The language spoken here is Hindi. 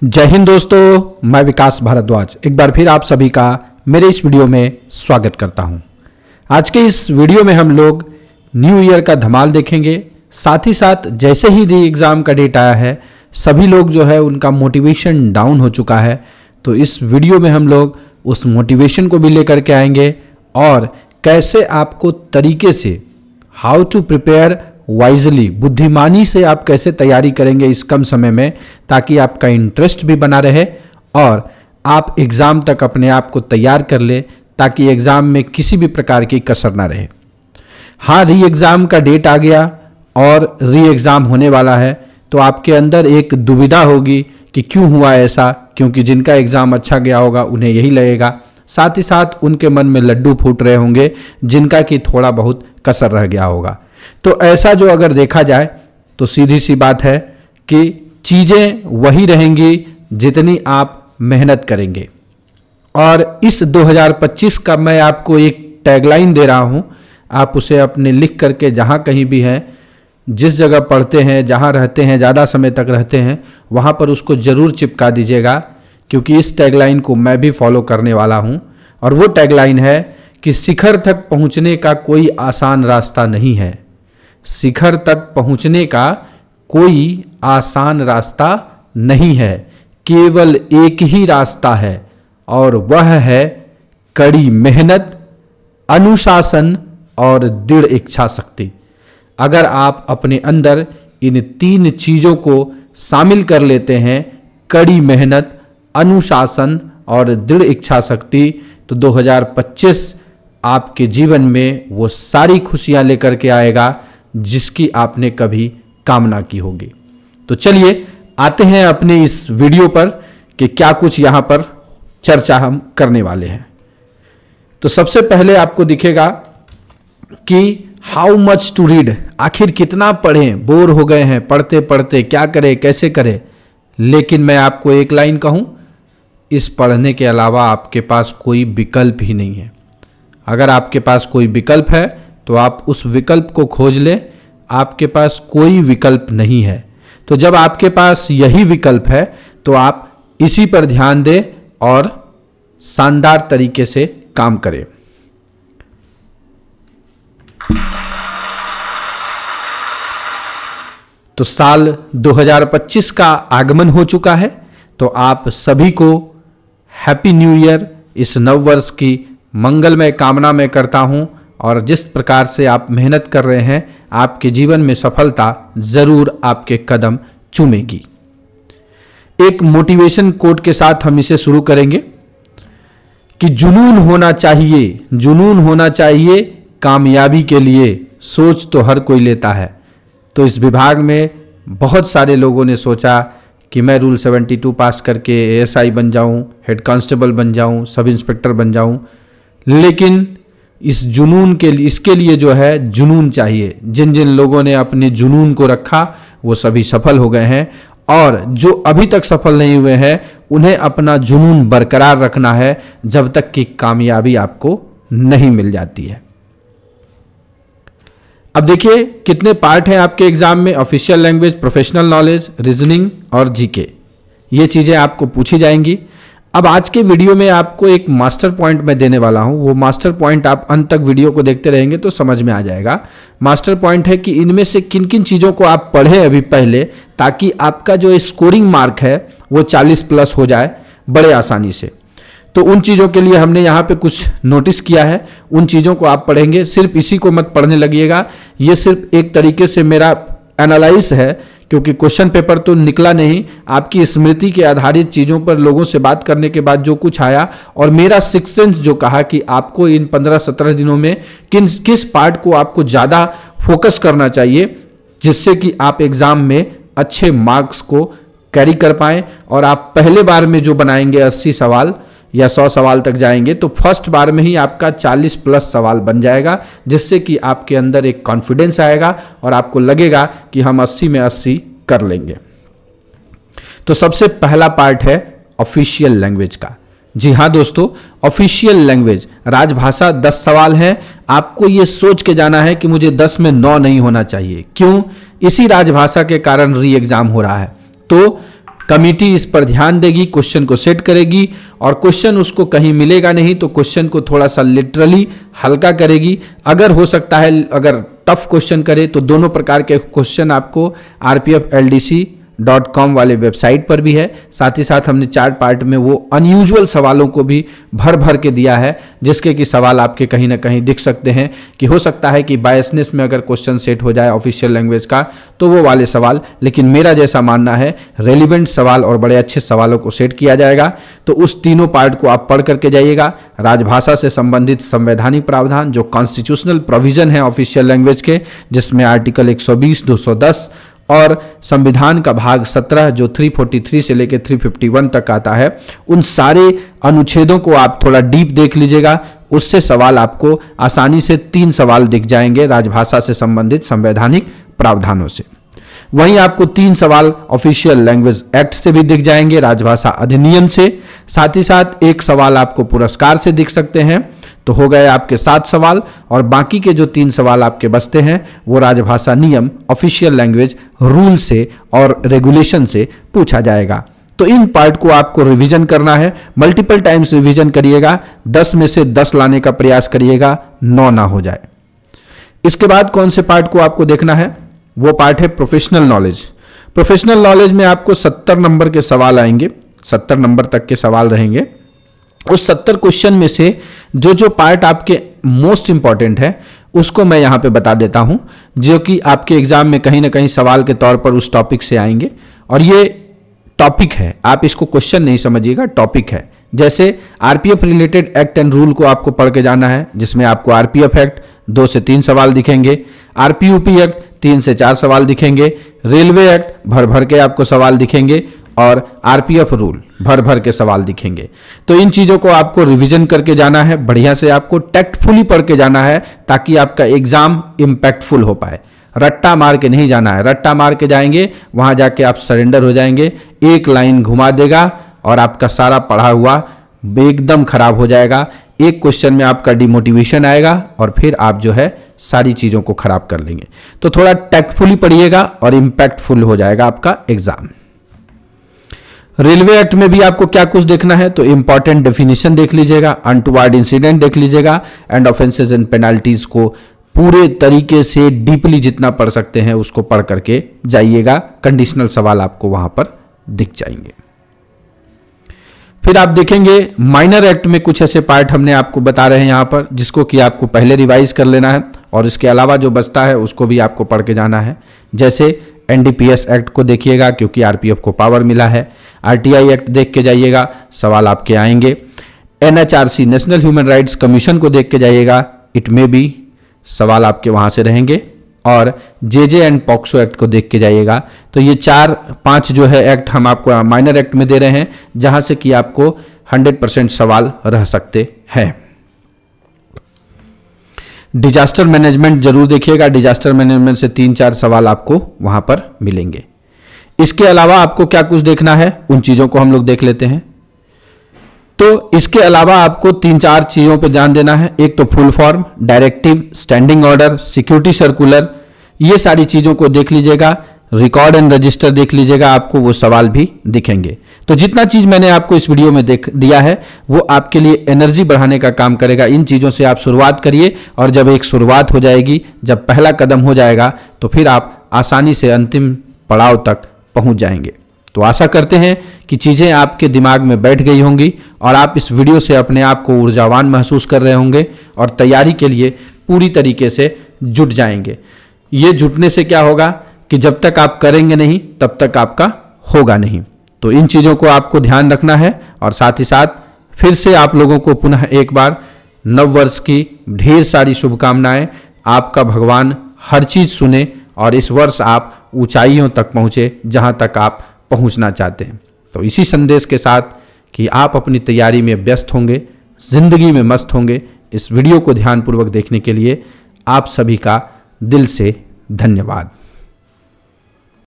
जय हिंद दोस्तों, मैं विकास भारद्वाज एक बार फिर आप सभी का मेरे इस वीडियो में स्वागत करता हूं। आज के इस वीडियो में हम लोग न्यू ईयर का धमाल देखेंगे। साथ ही साथ जैसे ही री एग्ज़ाम का डेट आया है, सभी लोग जो है उनका मोटिवेशन डाउन हो चुका है। तो इस वीडियो में हम लोग उस मोटिवेशन को भी लेकर के आएंगे और कैसे आपको तरीके से हाउ टू प्रिपेयर वाइजली, बुद्धिमानी से आप कैसे तैयारी करेंगे इस कम समय में, ताकि आपका इंटरेस्ट भी बना रहे और आप एग्ज़ाम तक अपने आप को तैयार कर ले, ताकि एग्ज़ाम में किसी भी प्रकार की कसर ना रहे। हाँ, री एग्ज़ाम का डेट आ गया और री एग्ज़ाम होने वाला है, तो आपके अंदर एक दुविधा होगी कि क्यों हुआ ऐसा, क्योंकि जिनका एग्ज़ाम अच्छा गया होगा उन्हें यही लगेगा। साथ ही साथ उनके मन में लड्डू फूट रहे होंगे जिनका कि थोड़ा बहुत कसर रह गया होगा। तो ऐसा जो अगर देखा जाए तो सीधी सी बात है कि चीज़ें वही रहेंगी जितनी आप मेहनत करेंगे। और इस 2025 का मैं आपको एक टैगलाइन दे रहा हूँ, आप उसे अपने लिख करके जहाँ कहीं भी हैं, जिस जगह पढ़ते हैं, जहाँ रहते हैं, ज़्यादा समय तक रहते हैं, वहाँ पर उसको ज़रूर चिपका दीजिएगा, क्योंकि इस टैगलाइन को मैं भी फॉलो करने वाला हूँ। और वो टैगलाइन है कि शिखर तक पहुँचने का कोई आसान रास्ता नहीं है। शिखर तक पहुंचने का कोई आसान रास्ता नहीं है, केवल एक ही रास्ता है और वह है कड़ी मेहनत, अनुशासन और दृढ़ इच्छा शक्ति। अगर आप अपने अंदर इन तीन चीज़ों को शामिल कर लेते हैं, कड़ी मेहनत, अनुशासन और दृढ़ इच्छा शक्ति, तो 2025 आपके जीवन में वो सारी खुशियां लेकर के आएगा जिसकी आपने कभी कामना की होगी। तो चलिए आते हैं अपने इस वीडियो पर कि क्या कुछ यहाँ पर चर्चा हम करने वाले हैं। तो सबसे पहले आपको दिखेगा कि हाउ मच टू रीड, आखिर कितना पढ़ें, बोर हो गए हैं पढ़ते पढ़ते, क्या करें कैसे करें। लेकिन मैं आपको एक लाइन कहूँ, इस पढ़ने के अलावा आपके पास कोई विकल्प ही नहीं है। अगर आपके पास कोई विकल्प है तो आप उस विकल्प को खोज लें, आपके पास कोई विकल्प नहीं है। तो जब आपके पास यही विकल्प है तो आप इसी पर ध्यान दें और शानदार तरीके से काम करें। तो साल 2025 का आगमन हो चुका है, तो आप सभी को हैप्पी न्यू ईयर, इस नव वर्ष की मंगलमय कामना मैं करता हूं। और जिस प्रकार से आप मेहनत कर रहे हैं, आपके जीवन में सफलता जरूर आपके कदम चूमेगी। एक मोटिवेशन कोट के साथ हम इसे शुरू करेंगे कि जुनून होना चाहिए, जुनून होना चाहिए कामयाबी के लिए, सोच तो हर कोई लेता है। तो इस विभाग में बहुत सारे लोगों ने सोचा कि मैं रूल 72 पास करके एएसआई बन जाऊं, हेड कांस्टेबल बन जाऊं, सब इंस्पेक्टर बन जाऊं, लेकिन इस जुनून के लिए, इसके लिए जो है जुनून चाहिए। जिन जिन लोगों ने अपने जुनून को रखा वो सभी सफल हो गए हैं, और जो अभी तक सफल नहीं हुए हैं उन्हें अपना जुनून बरकरार रखना है जब तक कि कामयाबी आपको नहीं मिल जाती है। अब देखिए कितने पार्ट हैं आपके एग्जाम में। Official language, professional knowledge, reasoning और जीके, ये चीजें आपको पूछी जाएंगी। अब आज के वीडियो में आपको एक मास्टर पॉइंट मैं देने वाला हूं। वो मास्टर पॉइंट आप अंत तक वीडियो को देखते रहेंगे तो समझ में आ जाएगा। मास्टर पॉइंट है कि इनमें से किन किन चीज़ों को आप पढ़ें अभी पहले, ताकि आपका जो स्कोरिंग मार्क है वो 40+ हो जाए बड़े आसानी से। तो उन चीज़ों के लिए हमने यहाँ पे कुछ नोटिस किया है, उन चीज़ों को आप पढ़ेंगे। सिर्फ इसी को मत पढ़ने लगिएगा, ये सिर्फ एक तरीके से मेरा एनालाइज है, क्योंकि क्वेश्चन पेपर तो निकला नहीं। आपकी स्मृति के आधारित चीज़ों पर लोगों से बात करने के बाद जो कुछ आया, और मेरा सिक्स सेंस जो कहा कि आपको इन 15-17 दिनों में किस पार्ट को आपको ज़्यादा फोकस करना चाहिए, जिससे कि आप एग्ज़ाम में अच्छे मार्क्स को कैरी कर पाएँ। और आप पहले बार में जो बनाएंगे 80 सवाल या 100 सवाल तक जाएंगे, तो फर्स्ट बार में ही आपका 40+ सवाल बन जाएगा, जिससे कि आपके अंदर एक कॉन्फिडेंस आएगा और आपको लगेगा कि हम 80 में 80 कर लेंगे। तो सबसे पहला पार्ट है ऑफिशियल लैंग्वेज का। जी हाँ दोस्तों, ऑफिशियल लैंग्वेज, राजभाषा 10 सवाल हैं। आपको ये सोच के जाना है कि मुझे 10 में 9 नहीं होना चाहिए। क्यों? इसी राजभाषा के कारण री एग्जाम हो रहा है। तो कमिटी इस पर ध्यान देगी, क्वेश्चन को सेट करेगी और क्वेश्चन उसको कहीं मिलेगा नहीं तो क्वेश्चन को थोड़ा सा लिटरली हल्का करेगी। अगर हो सकता है अगर टफ क्वेश्चन करे तो दोनों प्रकार के क्वेश्चन आपको rpfldc.com वाले वेबसाइट पर भी है। साथ ही साथ हमने 4 पार्ट में वो अनयूजुअल सवालों को भी भर भर के दिया है, जिसके कि सवाल आपके कहीं ना कहीं दिख सकते हैं कि हो सकता है कि बायसनेस में अगर क्वेश्चन सेट हो जाए ऑफिशियल लैंग्वेज का तो वो वाले सवाल, लेकिन मेरा जैसा मानना है रेलिवेंट सवाल और बड़े अच्छे सवालों को सेट किया जाएगा। तो उस तीनों पार्ट को आप पढ़ करके जाइएगा। राजभाषा से संबंधित संवैधानिक प्रावधान जो कॉन्स्टिट्यूशनल प्रोविजन है ऑफिशियल लैंग्वेज के, जिसमें आर्टिकल 120, 210 और संविधान का भाग 17 जो 343 से लेकर 351 तक आता है, उन सारे अनुच्छेदों को आप थोड़ा डीप देख लीजिएगा। उससे सवाल आपको आसानी से 3 सवाल दिख जाएंगे राजभाषा से संबंधित संवैधानिक प्रावधानों से। वहीं आपको 3 सवाल ऑफिशियल लैंग्वेज एक्ट से भी दिख जाएंगे, राजभाषा अधिनियम से। साथ ही साथ 1 सवाल आपको पुरस्कार से दिख सकते हैं। तो हो गए आपके 7 सवाल और बाकी के जो 3 सवाल आपके बचते हैं वो राजभाषा नियम, ऑफिशियल लैंग्वेज रूल से और रेगुलेशन से पूछा जाएगा। तो इन पार्ट को आपको रिवीजन करना है, मल्टीपल टाइम्स रिवीजन करिएगा। 10 में से 10 लाने का प्रयास करिएगा, 9 ना हो जाए। इसके बाद कौन से पार्ट को आपको देखना है, वो पार्ट है प्रोफेशनल नॉलेज। प्रोफेशनल नॉलेज में आपको 70 नंबर के सवाल आएंगे, 70 नंबर तक के सवाल रहेंगे। उस 70 क्वेश्चन में से जो पार्ट आपके मोस्ट इंपॉर्टेंट है उसको मैं यहां पे बता देता हूं, जो कि आपके एग्जाम में कहीं ना कहीं सवाल के तौर पर उस टॉपिक से आएंगे। और ये टॉपिक है, आप इसको क्वेश्चन नहीं समझिएगा, टॉपिक है। जैसे RPF related act and rule को आपको पढ़ के जाना है, जिसमें आपको आरपीएफ एक्ट 2 से 3 सवाल दिखेंगे, आरपीयूपी एक्ट 3 से 4 सवाल दिखेंगे, रेलवे एक्ट भर भर के आपको सवाल दिखेंगे और आरपीएफ रूल भर भर के सवाल दिखेंगे। तो इन चीजों को आपको रिवीजन करके जाना है, बढ़िया से आपको टैक्टफुली पढ़ के जाना है, ताकि आपका एग्जाम इंपैक्टफुल हो पाए। रट्टा मार के नहीं जाना है, रट्टा मार के जाएंगे वहां जाके आप सरेंडर हो जाएंगे, एक लाइन घुमा देगा और आपका सारा पढ़ा हुआ एकदम खराब हो जाएगा। एक क्वेश्चन में आपका डिमोटिवेशन आएगा और फिर आप जो है सारी चीजों को खराब कर लेंगे। तो थोड़ा टैक्टफुली पढ़िएगा और इंपैक्टफुल हो जाएगा आपका एग्जाम। रेलवे एक्ट में भी आपको क्या कुछ देखना है, तो इंपॉर्टेंट डेफिनेशन देख लीजिएगा, अनटुवर्ड इंसिडेंट देख लीजिएगा, एंड ऑफेंसेस एंड पेनाल्टीज को पूरे तरीके से डीपली जितना पढ़ सकते हैं उसको पढ़ करके जाइएगा। कंडीशनल सवाल आपको वहां पर दिख जाएंगे। फिर आप देखेंगे माइनर एक्ट में कुछ ऐसे पार्ट हमने आपको बता रहे हैं यहां पर, जिसको कि आपको पहले रिवाइज कर लेना है और इसके अलावा जो बचता है उसको भी आपको पढ़ के जाना है। जैसे एनडीपीएस एक्ट को देखिएगा क्योंकि आरपीएफ को पावर मिला है, आरटीआई एक्ट देख के जाइएगा, सवाल आपके आएंगे। NHRC national human rights commission को देख के जाइएगा, इट में भी सवाल आपके वहां से रहेंगे। और जेजे एंड पॉक्सो एक्ट को देख के जाइएगा। तो ये 4-5 जो है एक्ट हम आपको माइनर एक्ट में दे रहे हैं, जहां से कि आपको 100% सवाल रह सकते हैं। डिजास्टर मैनेजमेंट जरूर देखिएगा, डिजास्टर मैनेजमेंट से 3-4 सवाल आपको वहां पर मिलेंगे। इसके अलावा आपको क्या कुछ देखना है उन चीजों को हम लोग देख लेते हैं। तो इसके अलावा आपको 3-4 चीजों पे ध्यान देना है। एक तो full form, directive, standing order, security circular, ये सारी चीजों को देख लीजिएगा। रिकॉर्ड एंड रजिस्टर देख लीजिएगा, आपको वो सवाल भी दिखेंगे। तो जितना चीज मैंने आपको इस वीडियो में दिया है वो आपके लिए एनर्जी बढ़ाने का काम करेगा। इन चीजों से आप शुरुआत करिए और जब एक शुरुआत हो जाएगी, जब पहला कदम हो जाएगा, तो फिर आप आसानी से अंतिम पड़ाव तक पहुंच जाएंगे। तो आशा करते हैं कि चीजें आपके दिमाग में बैठ गई होंगी और आप इस वीडियो से अपने आप को ऊर्जावान महसूस कर रहे होंगे और तैयारी के लिए पूरी तरीके से जुट जाएंगे। ये जुटने से क्या होगा कि जब तक आप करेंगे नहीं तब तक आपका होगा नहीं। तो इन चीजों को आपको ध्यान रखना है और साथ ही साथ फिर से आप लोगों को पुनः एक बार नव वर्ष की ढेर सारी शुभकामनाएं। आपका भगवान हर चीज सुने और इस वर्ष आप ऊंचाइयों तक पहुंचे जहां तक आप पहुंचना चाहते हैं। तो इसी संदेश के साथ कि आप अपनी तैयारी में व्यस्त होंगे, जिंदगी में मस्त होंगे, इस वीडियो को ध्यानपूर्वक देखने के लिए आप सभी का दिल से धन्यवाद।